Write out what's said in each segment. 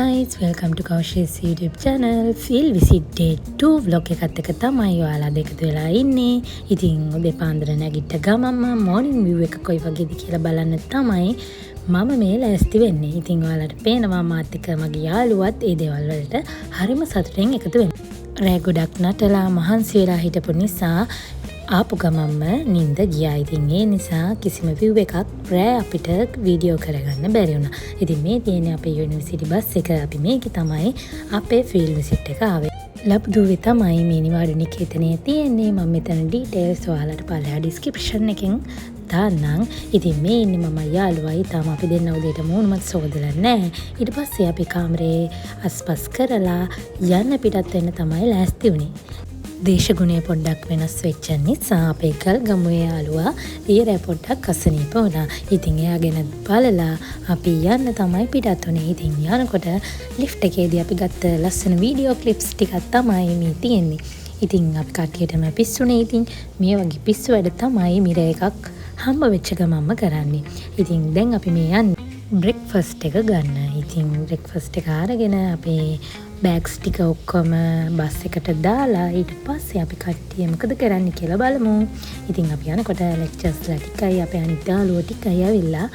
guys, welcome to Kaush's YouTube channel. Field visit day 2 vlog එකත් එක තමයි ඔයාලා දෙකතු වෙලා ඉන්නේ. ඉතින් උදේ පාන්දර නැගිට ගමන්ම morning view එක කොයි වගේද කියලා බලන්න තමයි මම මේ ලෑස්ති වෙන්නේ. ඉතින් ඔයාලට පේනවා මාත් එක්ක මගේ යාළුවත් ඒ දේවල් වලට හරිම සතුටින් එකතු වෙනවා. රෑ ගොඩක් නටලා මහන්සි වෙලා හිටපු නිසා ආපු ගමන්ම නිින්ද ගියා. ඉතින් ඒ නිසා කිසිම view එකක් රෑ අපිට වීඩියෝ කරගන්න බැරි වුණා. ඉතින් මේ තියෙන්නේ අපේ යුනිවර්සිටි බස් එක. අපි මේකේ තමයි අපේ ෆීල්ඩ් විසිට් එක ආවේ. ලබ්දුවේ තමයි මේ නිවාඩු නිකේතනයේ තියෙන්නේ. මම මෙතන ඩීටේල්ස් ඔයාලට පළලා ඩිස්ක්‍රිප්ෂන් එකෙන් දාන්නම්. ඉතින් මේ ඉන්නේ මම යාළුවයි. තාම අපි දෙන්න උදේට මූණුමත් සෝදලා නැහැ. ඊට පස්සේ අපි කාමරේ අස්පස් කරලා යන්න පිටත් වෙන්න තමයි ලෑස්ති වුණේ. දේශගුණය පොඩ්ඩක් වෙනස් වෙච්ච නිසා අපේ ගල්ගමුවේ යාළුවා ඊරේ පොඩ්ඩක් අසනීප වුණා. ඉතින් එයා ගැන බලලා අපි යන්න තමයි පිටත් වුණේ. ඉතින් යනකොට ලිෆ්ට් එකේදී අපි ගත්ත ලස්සන වීඩියෝ ක්ලිප්ස් ටිකක් තමයි මේ තියෙන්නේ. ඉතින් අපි කට්ටියටම පිස්සුනේ. ඉතින් මේ වගේ පිස්සු වැඩ තමයි මිර එකක් හම්බ වෙච්ච ගමන්ම කරන්නේ. ඉතින් දැන් අපි මේ යන්නේ බ්‍රෙක්ෆාස්ට් එක ගන්න. ඉතින් බ්‍රෙක්ෆාස්ට් එක අරගෙන අපේ බෑග්ස් ටික ඔක්කොම බස් එකට දාලා ඊට පස්සේ අපි කට්ටිය මොකද කරන්න කියලා බලමු. ඉතින් අපි යනකොට ලෙක්චර්ස්ලා ටිකයි අපේ අනිත් යාළුවෝ ටිකයි ඇවිල්ලා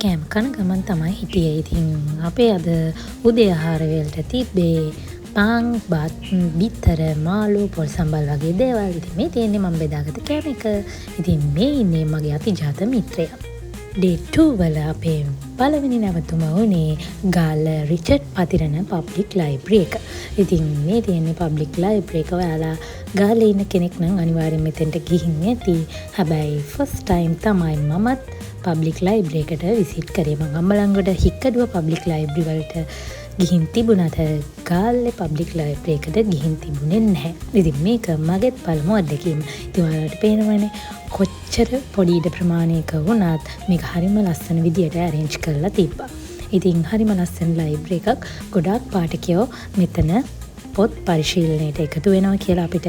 කෑම කන ගමන් තමයි හිටියේ. ඉතින් අපේ අද උදේ ආහාර වලට තිබ්බේ පාන්, බත්, බිත්තර, මාළු, පොල් සම්බල් වගේ දේවල්. ඉතින් මේ තියෙන්නේ මම බෙදාගත්ත කෑම එක. ඉතින් මේ ඉන්නේ මගේ අතිජාත මිත්‍රයා. Day 2 වල අපේ පළවෙනි නැවතුම වුණේ Galle Richard Pathirana public library එක. ඉතින් මේ තියෙන්නේ පබ්ලික් ලයිබ්‍රරි එක. ඔයාලා ගාල්ලේ ඉන්න කෙනෙක් නම් අනිවාර්යෙන් මෙතෙන්ට ගිහින් ඇති. හැබැයි ෆස්ට් ටයිම් තමයි මමත් පබ්ලික් ලයිබ්‍රරි එකට විසිට් කරේ. මම අම්බලන්ගොඩ හික්කඩුව පබ්ලික් ලයිබ්‍රරි වලට ගිහින් තිබුණාට ගාල්ලේ පබ්ලික් ලයිබ්‍රරි එකට ගිහින් තිබුණේ නැහැ. ඉතින් මේක මගේත් පළමු අත්දැකීම. ඉතින් ඔයාලට පේනවනේ කොච්චර පොඩි ඉඩ ප්‍රමාණයක වුණත් මේක හරිම ලස්සන විදියට arrange කරලා තිබ්බා. ඉතින් හරිම ලස්සන ලයිබ්‍රරි එකක්. ගොඩාක් පාඨකයෝ මෙතන පොත් පරිශීලනයට එකතු වෙනවා කියලා අපිට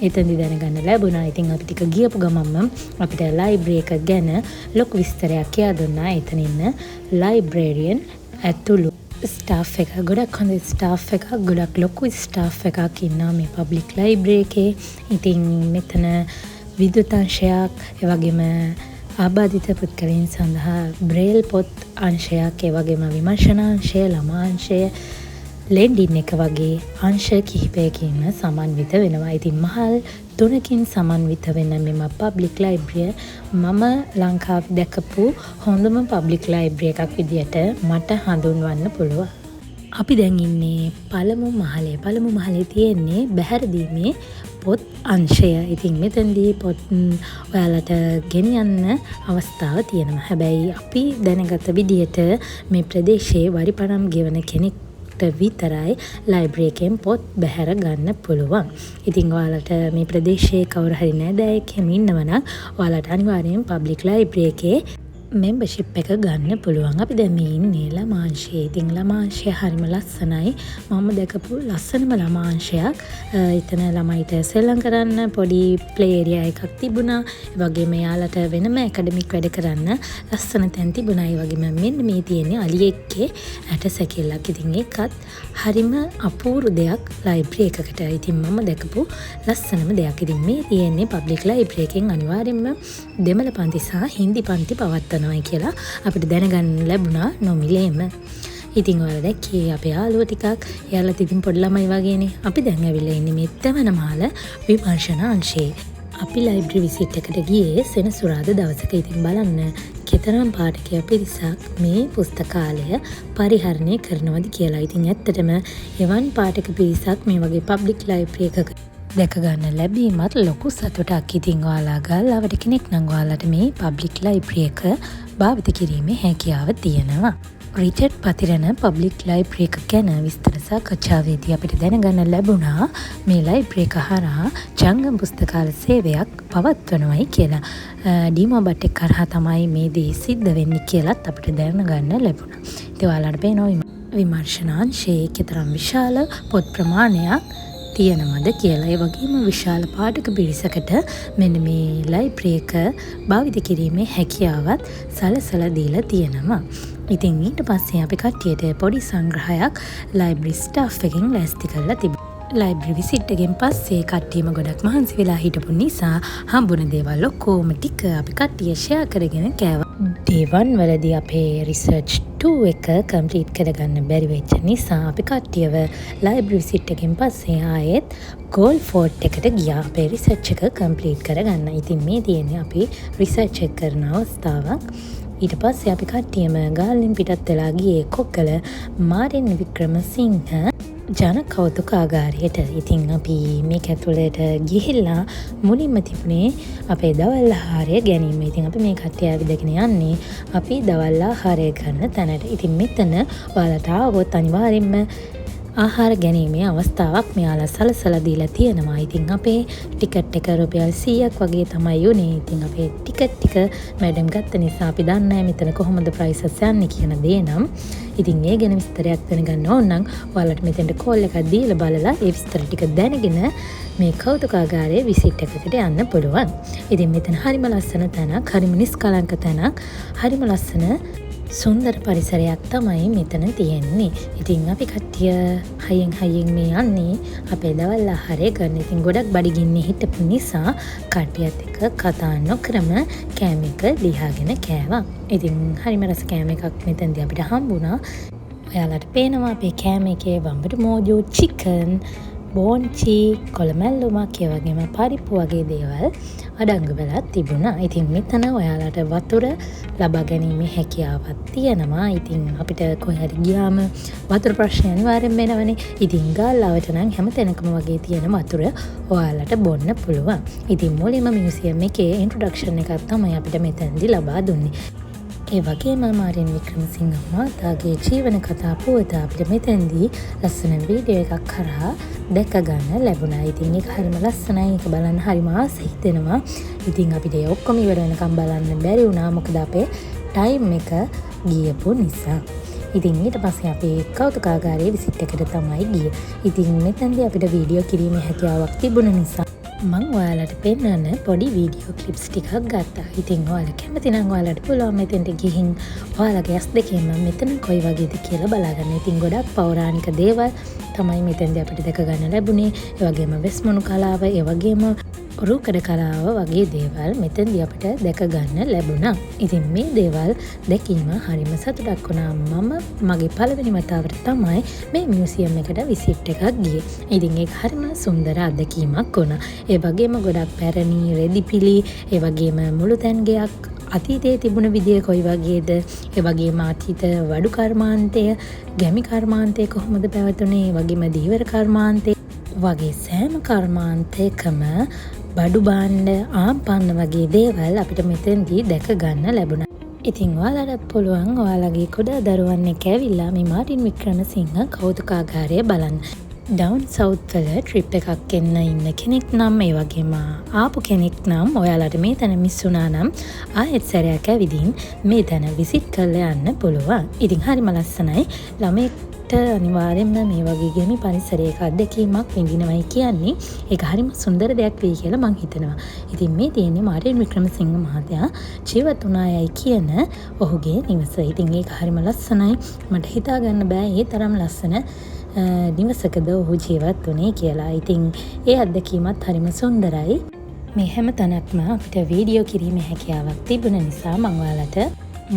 එතනදි දැනගන්න ලැබුණා. ඉතින් අපි ටික ගියපු ගමන්ම අපිට ලයිබ්‍රරි එක ගැන ලොකු විස්තරයක් කියා දුන්නා. එතන ඉන්න ලයිබ්‍රේරියන් ඇතුළු ස්ටාෆ් එක ගොඩක් හොඳ ස්ටාෆ් එකක්, ගොඩක් ලොකු ස්ටාෆ් එකක් ඉන්නවා මේ පබ්ලික් ලයිබ්‍රරි එකේ. ඉතින් මෙතන විද්‍යුත් අංශයක්, ඒ වගේම ආබාධිත පුද්ගලයන් සඳහා බ්‍රේල් පොත් අංශයක්, ඒ වගේම විමර්ශන අංශය, ළමා අංශය, ලෙන්ඩින් එක වගේ අංශ කිහිපයකින් සමන්විත වෙනවා. ඉතින් මහල් 3කින් සමන්විත වෙන මෙම පබ්ලික් ලයිබ්‍රරිය මම ලංකාවේ දැකපු හොඳම පබ්ලික් ලයිබ්‍රරි එකක් විදියට මට හඳුන්වන්න පුළුවන්. අපි දැන් ඉන්නේ පළමු මහලේ. පළමු මහලේ තියෙන්නේ බැහැරදීමේ පොත් අංශය. ඉතින් මෙතනදී පොත් ඔයාලට ගෙනියන්න අවස්ථාව තියෙනවා. හැබැයි අපි දැනගත විදිහට මේ ප්‍රදේශයේ වරිපණම් ගෙවන කෙනෙක්ට විතරයි ලයිබ්‍රරි එකෙන් පොත් බැහැර ගන්න පුළුවන්. ඉතින් ඔයාලට මේ ප්‍රදේශයේ කවුරු හරි නෑදෑයෙක් එහෙම ඉන්නවනම් ඔයාලට අනිවාර්යෙන් පබ්ලික් ලයිබ්‍රරි එකේ මෙම්බර්ෂිප් එක ගන්න පුළුවන්. අපි දැන් මේ ඉන්නේ ළමාංශයේ. ඉතින් ළමාංශය හරිම ලස්සනයි. මම දැකපු ලස්සනම ළමාංශයක්. එතන ළමයිට සෙල්ලම් කරන්න පොඩි ප්ලේ ඒරියා එකක් තිබුණා. ඒ වගේම යාලට වෙනම ඇකඩමික් වැඩ කරන්න ලස්සන තැන් තිබුණා. ඒ වගේම මෙන්න මේ තියෙන්නේ අලියෙක්ගේ ඇට සැකිල්ලක්. ඉතින් ඒකත් හරිම අපූර්ව දෙයක් ලයිබ්‍රරි එකකට. ඉතින් මම දැකපු ලස්සනම දෙයක්. ඉතින් මේ තියෙන්නේ පබ්ලික් ලයිබ්‍රරි එකෙන් අනිවාර්යෙන්ම දෙමළ පන්ති සහ හින්දි පන්ති පවත්වනවා කියලා අපිට දැනගන්න ලැබුණා නොමිලේම. ඉතින් ඔයාලා දැක්කේ අපේ යාළුවෝ ටිකක්. එයාලා ඉතින් පොඩි ළමයි වගේනේ. අපි දැන් ඇවිල්ලා ඉන්නේ මේ තවනමාල විමර්ශන අංශයේ. අපි ලයිබ්‍රරි විසිට් එකට ගියේ සෙනසුරාදා දවසක. ඉතින් බලන්න කෙතරම් පාඨකයෝ පිරිසක් මේ පුස්තකාලය පරිහරණය කරනවද කියලා. ඉතින් ඇත්තටම එවන් පාඨක පිරිසක් මේ වගේ පබ්ලික් ලයිබ්‍රරි එකක දැක ගන්න ලැබීමත් ලොකු සතුටක්. ඉතින් ඔයාලා ගාල්ලාවට කෙනෙක් නම් ඔයාලට මේ පබ්ලික් ලයිබ්‍රරි එක භාවිත කිරීමේ හැකියාව තියෙනවා. රිචඩ් පතිරණ පබ්ලික් ලයිබ්‍රරි එක ගැන විස්තර සාකච්ඡාවේදී අපිට දැනගන්න ලැබුණා මේ ලයිබ්‍රරි එක හරහා ජංගම පුස්තකාල සේවයක් පවත්වනවයි කියලා. ඩීමෝබට් එක කරහා තමයි මේ දේ සිද්ධ වෙන්නේ කියලාත් අපිට දැනගන්න ලැබුණා. ඉතින් ඔයාලට පේනවා විමර්ශනාංශයේ කතරම් විශාල පොත් ප්‍රමාණයක් තියෙනවද කියලා. ඒ වගේම විශාල පාඨක පිරිසකට මෙන්න මේ ලයිබ්‍රරි එක භාවිත කිරීමේ හැකියාවත් සලසලා දීලා තියෙනවා. ඉතින් ඊට පස්සේ අපි කට්ටියට පොඩි සංග්‍රහයක් ලයිබ්‍රරි ස්ටාෆ් එකෙන් ලෑස්ති කරලා තිබුණා. ලයිබ්‍රරි විසිට් එකෙන් පස්සේ කට්ටියම ගොඩක් මහන්සි වෙලා හිටපු නිසා හම්බුන දේවල් ඔක්කොම ටික අපි කට්ටිය ෂෙයා කරගෙන කෑවා. දේවන් වලදී අපේ රිසර්ච් 2 එක කම්ප්ලීට් කරගන්න බැරි වෙච්ච නිසා අපි කට්ටියව ලයිබ්‍රරි විසිට් එකෙන් පස්සේ ආයෙත් ගෝල් ෆෝර්ට් එකට ගියා අපේ රිසර්ච් එක කම්ප්ලීට් කරගන්න. ඉතින් මේ තියෙන්නේ අපි රිසර්ච් එක කරන අවස්ථාවක්. ඊට පස්සේ අපි කට්ටියම ගාල්ලෙන් පිටත් වෙලා ගියේ කොක්කල මාරින් වික්‍රමසිංහ ජන කෞතුකාගාරයට. ඉතින් අපි මේක ඇතුළට ගිහිල්ලා මුලින්ම තිබුණේ අපේ දවල් ආහාරය ගැනීම. ඉතින් අපි මේ කට්ටිය ඇවිදගෙන යන්නේ අපි දවල් ආහාරය ගන්න තැනට. ඉතින් මෙතන ඔයාලට ආවොත් අනිවාර්යෙන්ම ආහාර ගැනීමේ අවස්ථාවක් මෙයාලා සලසලා දීලා තියෙනවා. ඉතින් අපේ ටිකට් එක රුපියල් 100ක් වගේ තමයි උනේ. ඉතින් අපේ ටිකට් ටික මැඩම් ගත්ත නිසා අපි දන්නේ නැහැ මෙතන කොහොමද ප්‍රයිසස් යන්නේ කියන දේ නම්. ඉතින් ඒ ගැන විස්තරයක් දැනගන්න ඕන නම් ඔයාලට මෙතෙන්ට කෝල් එකක් දීලා බලලා ඒ විස්තර ටික දැනගෙන මේ කෞතුකාගාරයේ විසිට් එකකට යන්න පුළුවන්. ඉතින් මෙතන හරිම ලස්සන තැනක්, හරිම නිස්කලංක තැනක්, හරිම ලස්සන සුන්දර පරිසරයක් තමයි මෙතන තියෙන්නේ. ඉතින් අපි කට්ටිය හයියෙන් මේ යන්නේ අපේ දවල් ආහාරය ගන්න. ඉතින් ගොඩක් බඩගින්නේ හිටපු නිසා කට්ටියත් එක්ක කතා නොකරම කෑම එක ලියාගෙන කෑවා. ඉතින් හරිම රස කෑම එකක් මෙතනදී අපිට හම්බුණා. ඔයාලට පේනවා අපේ කෑම එකේ වම්බට මෝජෝ චිකන්, බෝන්චි, කොළමැල්ලුමක්, ඒ වගේම පරිප්පු වගේ දේවල් අඩංගු වෙලා තිබුණා. ඉතින් මෙතන ඔයාලට වතුර ලබා ගැනීමේ හැකියාවක් තියෙනවා. ඉතින් අපිට කොහේ හරි ගියාම වතුර ප්‍රශ්න අනිවාර්යෙන් වෙනවනේ. ඉතින් ගාල්ලාවට නම් හැම තැනකම වගේ තියෙන වතුර ඔයාලට බොන්න පුළුවන්. ඉතින් මුලින්ම මියුසියම් එකේ ඉන්ට්‍රොඩක්ෂන් එකක් තමයි අපිට මෙතනදී ලබා දුන්නේ. ඒ වගේම මාරින් වික්‍රමසිංහ මහතාගේ ජීවන කතා පුවත අපිට මෙතෙන්දී ලස්සන වීඩියෝ එකක් කරා දැක ගන්න ලැබුණා. ඉතින් ඒක හරිම ලස්සනයි. ඒක බලන්න හරිම ආස හිතෙනවා. ඉතින් අපිට ඒ ඔක්කොම ඉවර වෙනකම් බලන්න බැරි වුණා. මොකද අපේ ටයිම් එක ගියපු නිසා. ඉතින් ඊට පස්සේ අපි කෞතුකාගාරයේ විසිට් එකට තමයි ගියේ. ඉතින් මෙතනදී අපිට වීඩියෝ කිරීමේ හැකියාවක් තිබුණ නිසා මං ඔයාලට පෙන්වන්න පොඩි වීඩියෝ ක්ලිප්ස් ටිකක් ගත්තා. ඉතින් ඔයාලා කැමති නම් ඔයාලට පුළුවන් මෙතෙන්ට ගිහින් ඔයාලගේ ඇස් දෙකෙන්ම මෙතන කොයි වගේද කියලා බලාගන්න. ඉතින් ගොඩක් පෞරාණික දේවල් තමයි මෙතෙන්දී අපිට දැක ගන්න ලැබුණේ. ඒ වගේම වෙස්මුණු කලාව, ඒ වගේම රූකඩ කලාව වගේ දේවල් මෙතෙන්දී අපිට දැක ගන්න ලැබුණා. ඉතින් මේ දේවල් දැකීම හරිම සතුටක් වුණා. මම මගේ පළවෙනි වතාවට තමයි මේ මියුසියම් එකට විසිට් එකක් ගියේ. ඉතින් ඒක හරිම සුන්දර අත්දැකීමක් වුණා. ඒ වගේම ගොඩක් පැරණි රෙදිපිලි, ඒ වගේම මුළු තැන්ගයක් අතීතයේ තිබුණ විදිය කොයි වගේද, ඒ වගේම අතීත වඩු කර්මාන්තය, ගැමි කර්මාන්තය කොහොමද පැවතුනේ, ඒ වගේම දීවර කර්මාන්තය වගේ සෑම කර්මාන්තයකම බඩු භාණ්ඩ, ආම්පන්න වගේ දේවල් අපිට මෙතෙන්දී දැක ගන්න ලැබුණා. ඉතින් ඔයාලට පුළුවන් ඔයාලගේ කුඩා දරුවන් එක්ක ඇවිල්ලා මේ මාරින් වික්‍රමසිංහ කෞතුකාගාරය බලන්න. ඩවුන් සවුත් වල ට්‍රිප් එකක් එන්න ඉන්න කෙනෙක් නම්, ඒ වගේම ආපු කෙනෙක් නම් ඔයාලට මේ තැන මිස් වුණා නම් ආයෙත් සැරයක් ඇවිදින් මේ තැන විසිට් කරලා යන්න පුළුවන්. ඉතින් හරිම ලස්සනයි. ළමයෙක්ට අනිවාර්යෙන්ම මේ වගේ ගෙමි පරිසරයක අත්දැකීමක් විඳිනවයි කියන්නේ ඒක හරිම සුන්දර දෙයක් වෙයි කියලා මං හිතනවා. ඉතින් මේ තියෙන්නේ මාරින් වික්‍රමසිංහ මහත්තයා ජීවත් වුණායයි කියන ඔහුගේ නිවස. ඉතින් ඒක හරිම ලස්සනයි. මට හිතා ගන්න බෑ ඒ තරම් ලස්සන නිවසකද ඔහු ජීවත් වුණේ කියලා. ඉතින් ඒ අත්දැකීමත් හරිම සුන්දරයි. මේ හැම තැනක්ම අපිට වීඩියෝ කිරීමේ හැකියාවක් තිබුණ නිසා මං ඔයාලට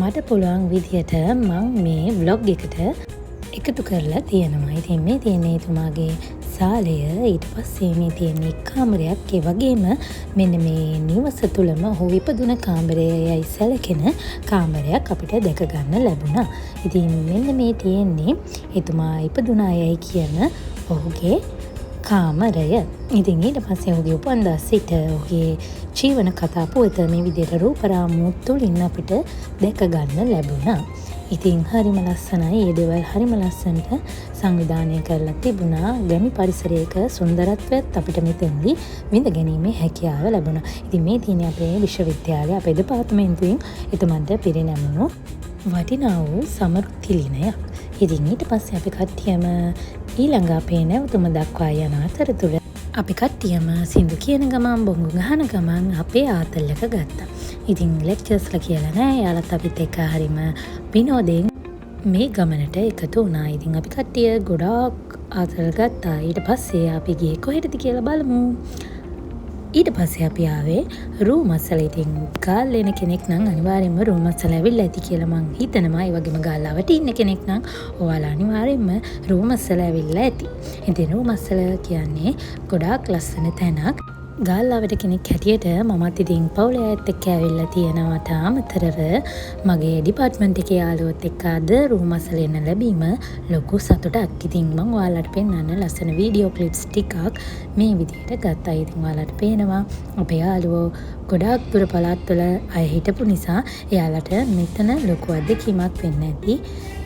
මට පුළුවන් විදියට මං මේ ව්ලොග් එකට එකතු කරලා තියෙනවා. ඉතින් මේ තියෙන්නේ එතුමාගේ සාලය. ඊට පස්සේ මේ තියෙන්නේ කාමරයක්. ඒ වගේම මෙන්න මේ නිවස තුළම ඔහු ඉපදුන කාමරයයි සැලකෙන කාමරයක් අපිට දැක ගන්න ලැබුණා. ඉතින් මෙන්න මේ තියෙන්නේ එතුමා ඉපදුන අයයි කියන ඔහුගේ කාමරය. ඉතින් ඊට පස්සේ ඔහුගේ උපන්දා සිට ඔහුගේ ජීවන කතා පුවත මේ විදිහට රූපරාමුව තුළින් අපිට දැක ගන්න ලැබුණා. ඉතින් හරිම ලස්සනයි. ඒ දේවල් හරිම ලස්සනට සංවිධානය කරලා තිබුණා. ගැමි පරිසරයක සුන්දරත්වයත් අපිට මෙතෙන්දී විඳ ගැනීමේ හැකියාව ලැබුණා. ඉතින් මේ තියෙන්නේ අපේ විශ්වවිද්‍යාලය, අපේ දෙපාර්තමේන්තුවෙන් එතුමන්ට පිරිනැමුණු වටිනා වූ සමෘද්ධිලිනයක්. ඉතින් ඊට පස්සේ අපි කට්ටියම ඊළඟ අපේ නැවතුම දක්වා යන අතරතුර අපි කට්ටියම සින්දු කියන ගමන් බොංගු ගහන ගමන් අපේ ආතල් එක ගත්තා. ඉතින් ලෙක්චර්ස්ලා කියලා නෑ. යාළුවත් අපිත් එක්ක හරිම විනෝදයෙන් මේ ගමනට එකතු වුණා. ඉතින් අපි කට්ටිය ගොඩාක් ආතල් ගත්තා. ඊට පස්සේ අපි ගියේ කොහෙටද කියලා බලමු. ඊට පස්සේ අපි ආවේ රූමස්සල. ඉතින් ගාල් එන කෙනෙක් නම් අනිවාර්යෙන්ම රූමස්සල ඇවිල්ලා ඇති කියලා මං හිතනවා. ඒ වගේම ගාල්ලාවට ඉන්න කෙනෙක් නම් ඔයාලා අනිවාර්යෙන්ම රූමස්සල ඇවිල්ලා ඇති. ඉතින් රූමස්සල කියන්නේ ගොඩාක් ලස්සන තැනක්. ගාල්ලාවට කෙනෙක් හැටියට මමත් ඉතින් පවුලේ අයත් එක්ක ඇවිල්ලා තියෙනවට අමතරව මගේ ඩිපාර්ට්මන්ට් එකේ යාළුවොත් එක්ක අද රූමස්සල එන්න ලැබීම ලොකු සතුටක්. ඉතින් මම ඔයාලට පෙන්නන්න ලස්සන වීඩියෝ ක්ලිප්ස් ටිකක් මේ විදිහට ගත්තා. ඉතින් ඔයාලට පේනවා අපේ යාළුවෝ ගොඩාක් දුර පළාත්වල අය හිටපු නිසා එයාලට මෙතන ලොකු අත්දැකීමක් වෙන්න ඇති.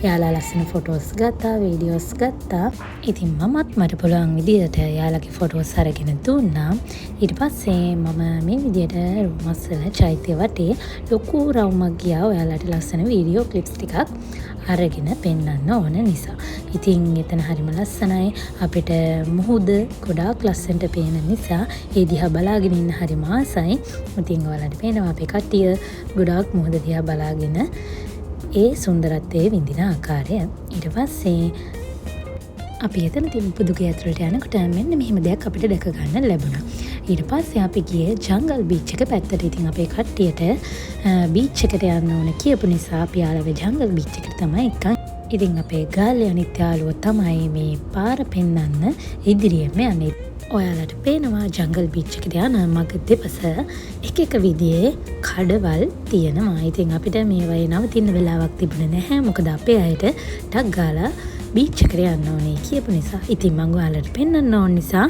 එයාලා ලස්සන ෆොටෝස් ගත්තා, වීඩියෝස් ගත්තා. ඉතින් මමත් මට පුළුවන් විදිහට එයාලගේ ෆොටෝස් අරගෙන දුන්නා. ඊට පස්සේ මම මේ විදිහට රූමස්සල චෛත්‍ය වටේ ලොකු රවුමක් ගියා. ඔයාලට ලස්සන වීඩියෝ ක්ලිප්ස් ටිකක් අරගෙන පෙන්වන්න ඕන නිසා. ඉතින් එතන හරිම ලස්සනයි. අපිට මුහුද ගොඩාක් ලස්සනට පේන නිසා ඒ දිහා බලාගෙන ඉන්න හරිම ආසයි. ඉතින් ඔයාලට පේනවා අපේ කට්ටිය ගොඩාක් මුහුද දිහා බලාගෙන ඒ සුන්දරත්වයේ විඳින ආකාරය. ඊට පස්සේ අපි එතන තිබු පුදුගේ ඇතුළට යනකොට මෙන්න මෙහෙම දෙයක් අපිට දැක ගන්න ලැබුණා. ඊට පස්සේ අපි ගියේ ජංගල් බීච් එක පැත්තට. ඉතින් අපේ කට්ටියට බීච් එකට යන්න ඕන කියපු නිසා අපි ආලව ජංගල් බීච් එකට තමයි එකන්. ඉතින් අපේ ගාල්ලේ අනිත් යාළුවෝ තමයි මේ පාර පෙන්වන්න ඉදිරියෙම යන්නේ. ඔයාලට පේනවා ජංගල් බීච් එකට යන මග දෙපස එක එක විදිහේ කඩවල් තියෙනවා. ඉතින් අපිට මේ වගේ නවතින්න වෙලාවක් තිබුණේ නැහැ. මොකද අපේ අයට ටක් ගාලා බීච් එකට යන්න ඕනේ කියපු නිසා. ඉතින් මම ඔයාලට පෙන්වන්න ඕන නිසා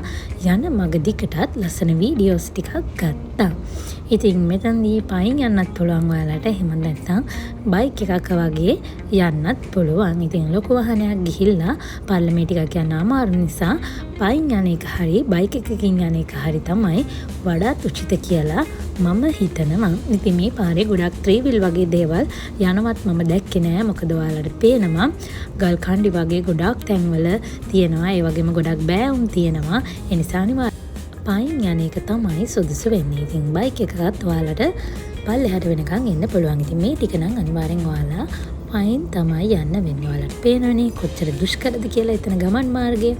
යන මග දිකටත් ලස්සන වීඩියෝස් ටිකක් ගත්තා. ඉතින් මෙතනදී පයින් යන්නත් පුළුවන් ඔයාලට. එහෙම නැත්නම් බයික් එකක වගේ යන්නත් පුළුවන්. ඉතින් ලොකු වාහනයක් ගිහිල්ලා පල්ලමේ ටිකක් යන්න අමාරු නිසා පයින් යන එක හරි බයික් එකකින් යන එක හරි තමයි වඩාත් උචිත කියලා මම හිතනවා. ඉතින් මේ පාරේ ගොඩක් ත්‍රිවිල් වගේ දේවල් යනවත් මම දැක්කේ නෑ. මොකද ඔයාලට පේනවා ගල් කණ්ඩි වගේ ගොඩක් තැන්වල තියෙනවා. ඒ වගේම ගොඩක් බෑවුම් තියෙනවා. ඒ නිසා අනිවාර්යයෙන් පයින් යන එක තමයි සුදුසු වෙන්නේ. ඉතින් බයික් එකකත් ඔයාලට පල්ලෙහාට වෙනකන් එන්න පුළුවන්. ඉතින් මේ ටික නම් අනිවාර්යෙන් ඔයාලා පයින් තමයි යන්න වෙන්නේ. ඔයාලට පේනවනේ කොච්චර දුෂ්කරද කියලා එතන ගමන් මාර්ගය.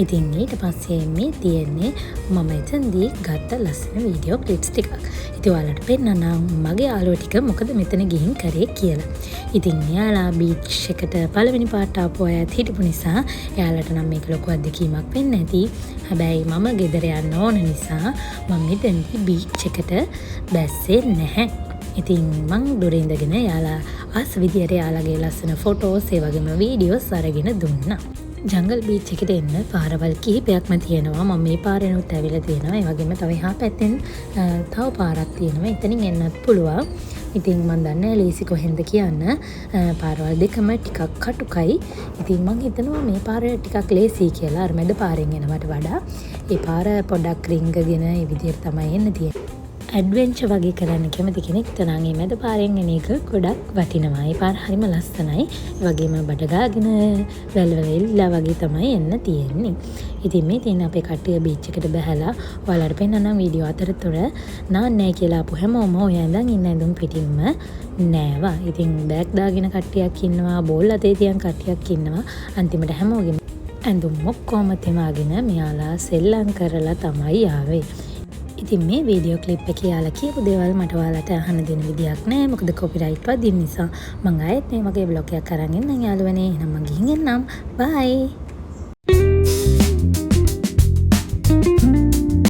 ඉතින් ඊට පස්සේ මේ තියෙන්නේ මම එතනදී ගත්ත ලස්සන වීඩියෝ ක්ලිප්ස් ටිකක්. ඉතින් ඔයාලට පෙන්නන්නම් මගේ යාළුවෝ ටික මොකද මෙතන ගිහින් කරේ කියලා. ඉතින් එයාලා බීච් එකට පළවෙනි පාට ආපු අයත් හිටපු නිසා එයාලට නම් මේක ලොකු අත්දැකීමක් වෙන්න ඇති. හැබැයි මම ගෙදර යන්න ඕන නිසා මම මෙතනදී බීච් එකට බැස්සේ නැහැ. ඉතින් මං දුර ඉඳගෙන එයාලා ආස විදියට එයාලගේ ලස්සන ෆොටෝස් ඒ වගේම වීඩියෝස් අරගෙන දුන්නා. ජංගල් බීච් එකට එන්න පාරවල් කිහිපයක්ම තියෙනවා. මම මේ පාරේනොත් ඇවිල්ලා තියෙනවා. ඒ වගේම තව එහා පැත්තෙන් තව පාරක් තියෙනවා. එතනින් එන්නත් පුළුවන්. ඉතින් මම දන්නේ ලීසි කොහෙන්ද කියන්න. පාරවල් දෙකම ටිකක් කටුකයි. ඉතින් මම හිතනවා මේ පාර ටිකක් ලේසි කියලා. අර මැද පාරෙන් එනවට වඩා ඒ පාර පොඩක් රිංගගෙන ඒ විදිහට තමයි එන්න තියෙන්නේ. ඇඩ්වෙන්චර් වගේ කරන්න කැමති කෙනෙක් නම් මේ මැද පාරෙන් එන එක ගොඩක් වටිනවා. ඒ පාර හරිම ලස්සනයි. ඒ වගේම බඩගාගෙන වැල්වල එල්ලලා වගේ තමයි එන්න තියෙන්නේ. ඉතින් මේ තියෙන අපේ කට්ටිය බීච් එකට බහලා ඔයාලට පෙන්නනම් වීඩියෝ අතරතුර නාන්නේ කියලා අපු හැමෝම ඔය ඇඳන් ඉන්න ඇඳුම් පිටින්ම නෑවා. ඉතින් බෑග් දාගෙන කට්ටියක් ඉන්නවා, බෝල් අතේ තියන් කට්ටියක් ඉන්නවා. අන්තිමට හැමෝගෙම ඇඳුම් ඔක්කොම තෙමාගෙන මෙයාලා සෙල්ලම් කරලා තමයි ආවේ. ඉතින් මේ වීඩියෝ ක්ලිප් එක යාලා කියපු දේවල් මට ඔයාලට අහන්න දෙන විදියක් නෑ. මොකද කොපිරයිට් වදින නිසා. මම ආයෙත් මේ වගේ බ්ලොග් එකක් අරන් එන්නම් යාළුවනේ. එහෙනම් මම ගිහින් එන්නම්. බයි.